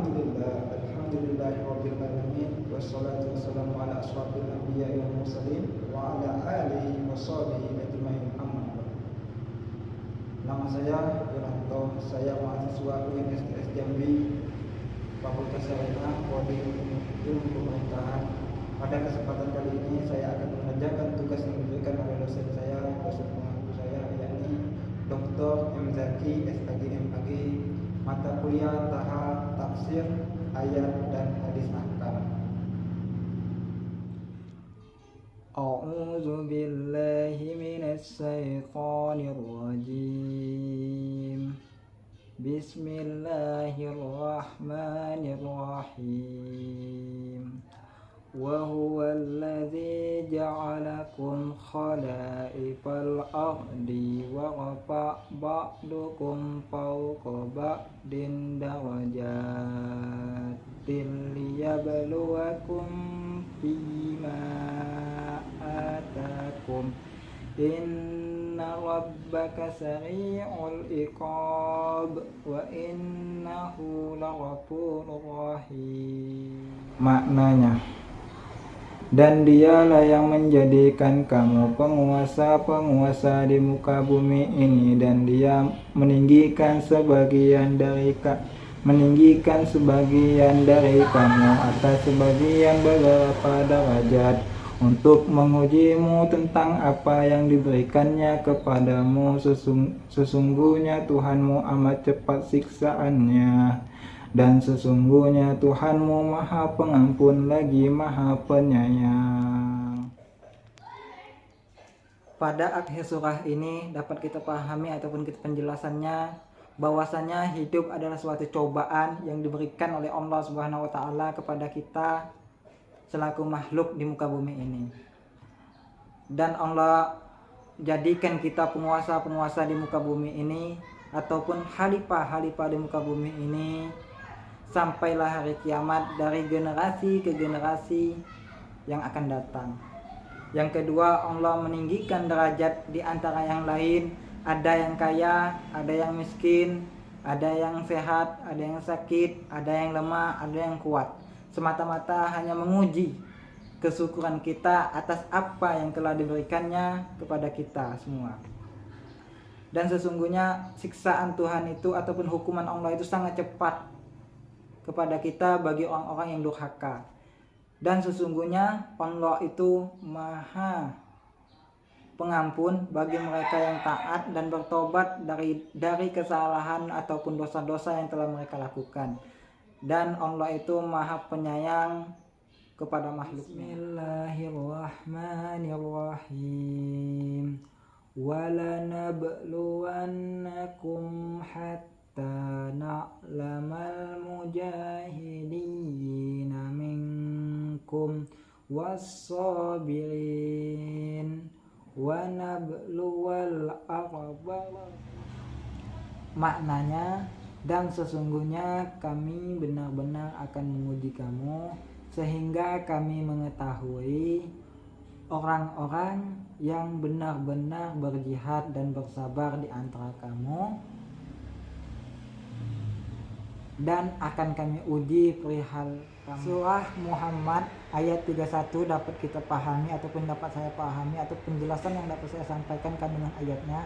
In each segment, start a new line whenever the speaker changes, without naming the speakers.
Alhamdulillahirabbil alamin wassalatu wassalamu ala asyrafil anbiya'i wal mursalin wa ala alihi washabihi ajmain amma ba'd. Nama saya Wiranto, saya mahasiswa UNSTS Jambi, Fakultas Syariah, Prodi Ilmu Pemerintahan. Pada kesempatan kali ini saya akan mengerjakan tugas yang diberikan oleh dosen saya, dosen pengampu saya, yakni Dr. M. Zaki, SAG MAG, mata kuliah tahap tafsir, ayat dan hadis ahkam. A'udzu billahi minasy syaithanir rajim. Bismillahirrahmanirrahim. Wa huwallazi ja'alakum khalaifal ardi wa rafa'a ba'dukum fawqa ba'din darajatin liyabluwakum fima atakum. Inna rabbaka sari'ul iqab wa innahu laghafurur rahim. Maknanya, dan dialah yang menjadikan kamu penguasa-penguasa di muka bumi ini, dan dia meninggikan sebagian dari kamu atas sebagian beberapa derajat untuk mengujimu tentang apa yang diberikannya kepadamu. Sesungguhnya Tuhanmu amat cepat siksaannya, dan sesungguhnya Tuhanmu Maha Pengampun lagi Maha Penyayang. Pada akhir surah ini dapat kita pahami ataupun kita penjelasannya bahwasanya hidup adalah suatu cobaan yang diberikan oleh Allah Subhanahu wa taala kepada kita selaku makhluk di muka bumi ini. Dan Allah jadikan kita penguasa-penguasa di muka bumi ini ataupun khalifah-khalifah di muka bumi ini sampailah hari kiamat, dari generasi ke generasi yang akan datang. Yang kedua, Allah meninggikan derajat di antara yang lain. Ada yang kaya, ada yang miskin, ada yang sehat, ada yang sakit, ada yang lemah, ada yang kuat. Semata-mata hanya menguji kesyukuran kita atas apa yang telah diberikannya kepada kita semua. Dan sesungguhnya siksaan Tuhan itu ataupun hukuman Allah itu sangat cepat kepada kita bagi orang-orang yang durhaka. Dan sesungguhnya Allah itu Maha Pengampun bagi mereka yang taat dan bertobat dari kesalahan ataupun dosa-dosa yang telah mereka lakukan. Dan Allah itu Maha Penyayang kepada makhluknya. Bismillahirrahmanirrahim. Walanabluwannakum hatta na'lamal mujahidina minkum was-sabirin wa nabluwal akhbar. Maknanya, dan sesungguhnya kami benar-benar akan menguji kamu sehingga kami mengetahui orang-orang yang benar-benar berjihad dan bersabar di antara kamu, dan akan kami uji perihal kamu. Surah Muhammad ayat 31 dapat kita pahami ataupun dapat saya pahami atau penjelasan yang dapat saya sampaikan kandungan ayatnya,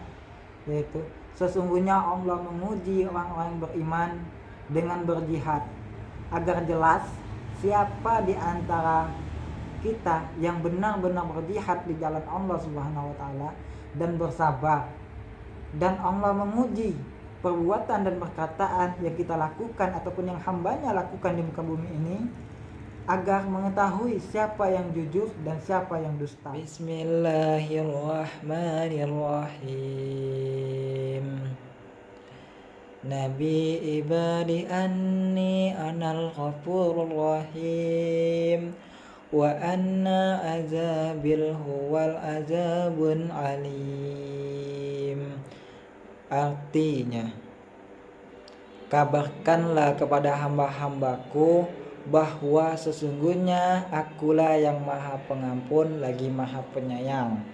yaitu sesungguhnya Allah menguji orang-orang yang beriman dengan berjihad agar jelas siapa di antara kita yang benar-benar berjihad di jalan Allah Subhanahu wa taala dan bersabar. Dan Allah menguji perbuatan dan perkataan yang kita lakukan ataupun yang hambanya lakukan di muka bumi ini agar mengetahui siapa yang jujur dan siapa yang dusta. Bismillahirrahmanirrahim. Nabi ibadi anni anal ghafurur rahim wa anna azabil huwal azabun alim. Artinya, kabarkanlah kepada hamba-hambaku bahwa sesungguhnya akulah yang Maha Pengampun lagi Maha Penyayang.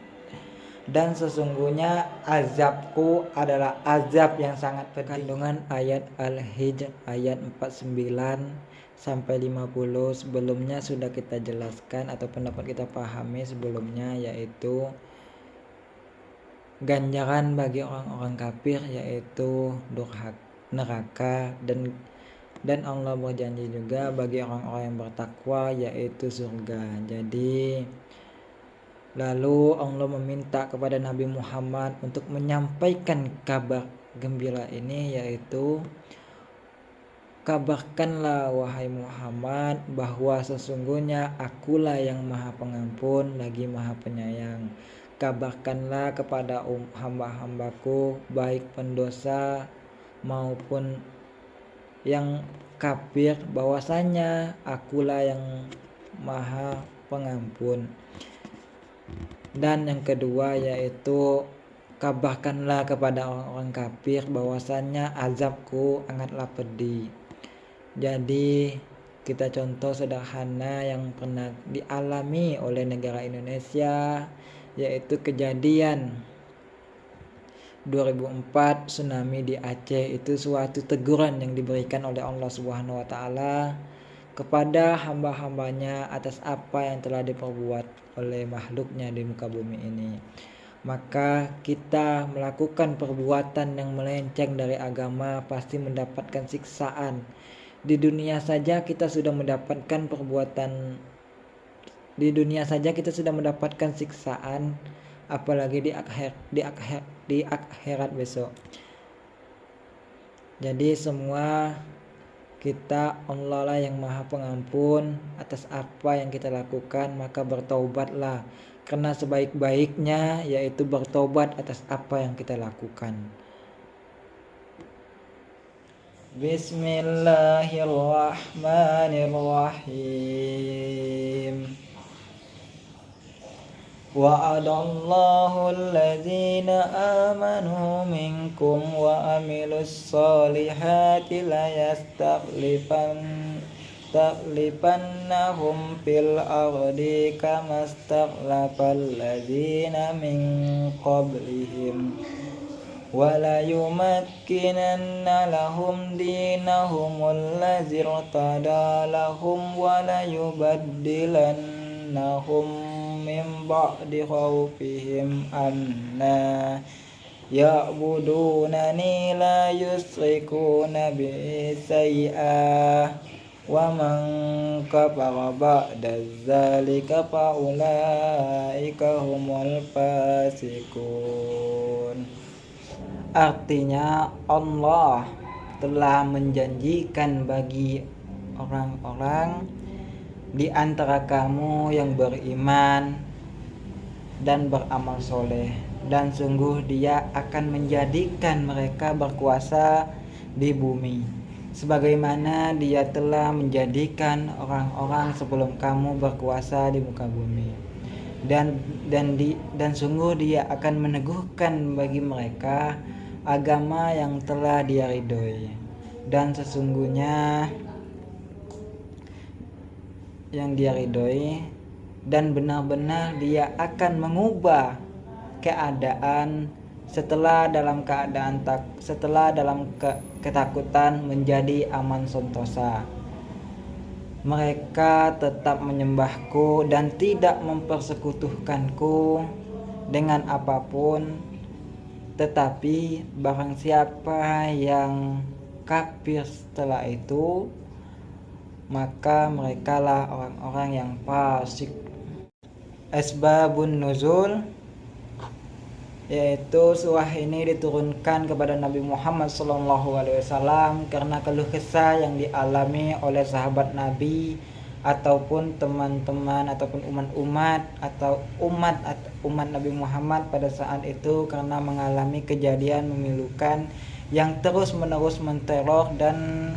dan sesungguhnya azabku adalah azab yang sangat pedih. Kandungan ayat Al-Hijr ayat 49 sampai 50 sebelumnya sudah kita jelaskan ataupun dapat kita pahami sebelumnya, yaitu ganjaran bagi orang-orang kafir yaitu neraka, dan Allah berjanji juga bagi orang-orang yang bertakwa yaitu surga. Jadi lalu Allah meminta kepada Nabi Muhammad untuk menyampaikan kabar gembira ini, yaitu kabarkanlah wahai Muhammad bahwa sesungguhnya akulah yang maha pengampun lagi maha penyayang. Kabarkanlah kepada hamba-hambaku baik pendosa maupun yang kafir bahwasanya akulah yang maha pengampun. Dan yang kedua yaitu kabarkanlah kepada orang-orang kafir bahwasanya azabku sangatlah pedih. Jadi kita contoh sederhana yang pernah dialami oleh negara Indonesia, yaitu kejadian 2004 tsunami di Aceh. Itu suatu teguran yang diberikan oleh Allah Subhanahu wa taala kepada hamba-hambanya atas apa yang telah diperbuat oleh makhluknya di muka bumi ini. Maka kita melakukan perbuatan yang melenceng dari agama pasti mendapatkan siksaan. Di dunia saja kita sudah mendapatkan siksaan, apalagi di akhirat besok. Jadi semua kita, Allah lah yang maha pengampun atas apa yang kita lakukan, maka bertaubatlah, karena sebaik-baiknya yaitu bertobat atas apa yang kita lakukan. Bismillahirrahmanirrahim. Wa'adallahu allazina amanu minkum wa amilus solihati la yastakhlifannahum fil ardi kama stakhlafal ladzina min qablihim wa la yumakkinanna lahum dinahumul ladzi irtada lahum wa la yubaddilannahum min ba'di khawfihim amna ya'budunani la yusrikuna bi syai'a wa man kafara ba'da dzalika fa ulaika humul fasiqun. Artinya Allah telah menjanjikan bagi orang-orang di antara kamu yang beriman dan beramal soleh, dan sungguh Dia akan menjadikan mereka berkuasa di bumi sebagaimana Dia telah menjadikan orang-orang sebelum kamu berkuasa di muka bumi, dan sungguh Dia akan meneguhkan bagi mereka agama yang telah Dia ridhoi, dan sesungguhnya yang Dia ridhoi, dan benar-benar Dia akan mengubah keadaan setelah dalam ketakutan menjadi aman sentosa. Mereka tetap menyembahku dan tidak mempersekutukanku dengan apapun, tetapi barang siapa yang kafir setelah itu, maka merekalah orang-orang yang fasik. Asbabun nuzul, yaitu surah ini diturunkan kepada Nabi Muhammad SAW karena keluh kesah yang dialami oleh sahabat Nabi ataupun teman-teman ataupun umat Nabi Muhammad pada saat itu, karena mengalami kejadian memilukan yang terus-menerus menteror dan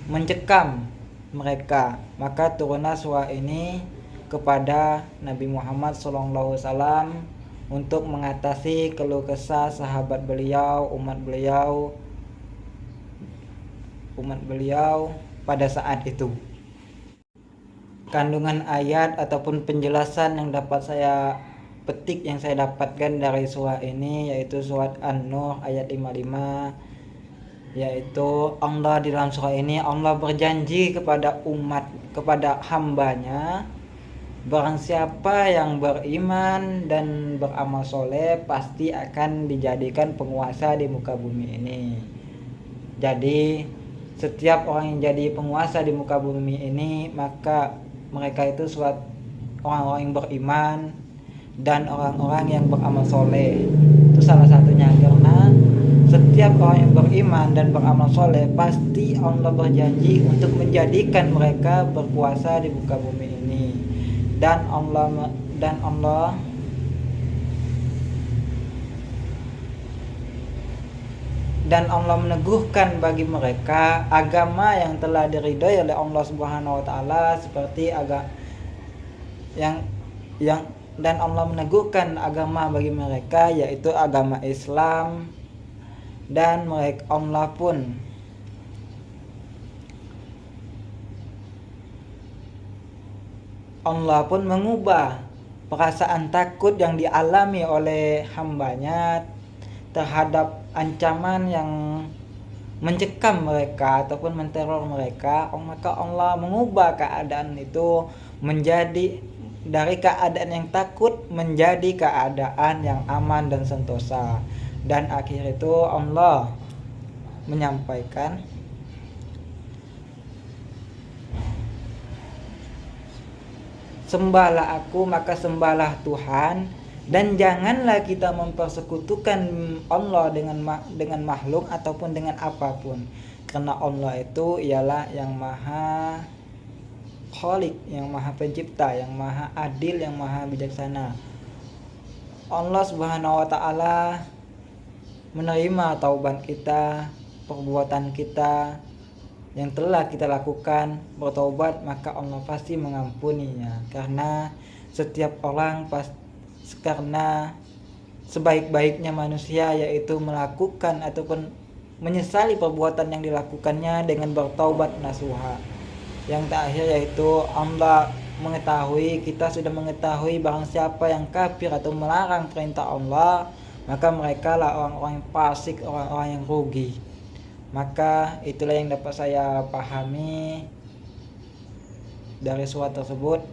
mencekam mereka. Maka turunlah surah ini kepada Nabi Muhammad SAW untuk mengatasi keluh kesah sahabat beliau, umat beliau pada saat itu. Kandungan ayat ataupun penjelasan yang dapat saya petik yang saya dapatkan dari surah ini, yaitu surat An-Nur ayat 55, yaitu Allah di dalam surah ini Allah berjanji kepada kepada hambanya, barang siapa yang beriman dan beramal soleh pasti akan dijadikan penguasa di muka bumi ini. Jadi setiap orang yang jadi penguasa di muka bumi ini, maka mereka itu orang-orang yang beriman dan orang-orang yang beramal soleh. Itu salah satunya, karena setiap orang yang beriman dan beramal soleh pasti Allah berjanji untuk menjadikan mereka berkuasa di muka bumi ini. Dan Allah meneguhkan bagi mereka agama yang telah diridhoi oleh Allah Subhanahu wa taala, seperti dan Allah meneguhkan agama bagi mereka, yaitu agama Islam. Dan Allah pun mengubah perasaan takut yang dialami oleh hambanya terhadap ancaman yang mencekam mereka ataupun menteror mereka. Maka Allah mengubah keadaan itu menjadi dari keadaan yang takut menjadi keadaan yang aman dan sentosa. Dan akhir itu Allah menyampaikan, sembahlah aku maka sembahlah Tuhan, dan janganlah kita mempersekutukan Allah dengan makhluk ataupun dengan apapun, karena Allah itu ialah yang maha Khalik, yang maha pencipta, yang maha adil, yang maha bijaksana. Allah Subhanahu wa taala menerima taubat kita, perbuatan kita yang telah kita lakukan, bertobat, maka Allah pasti mengampuninya. Karena setiap orang karena sebaik-baiknya manusia yaitu melakukan ataupun menyesali perbuatan yang dilakukannya dengan bertaubat nasuha. Yang terakhir yaitu Allah kita sudah mengetahui barang siapa yang kafir atau melarang perintah Allah, maka mereka lah orang-orang yang fasik, orang-orang yang rugi. Maka itulah yang dapat saya pahami dari surat tersebut.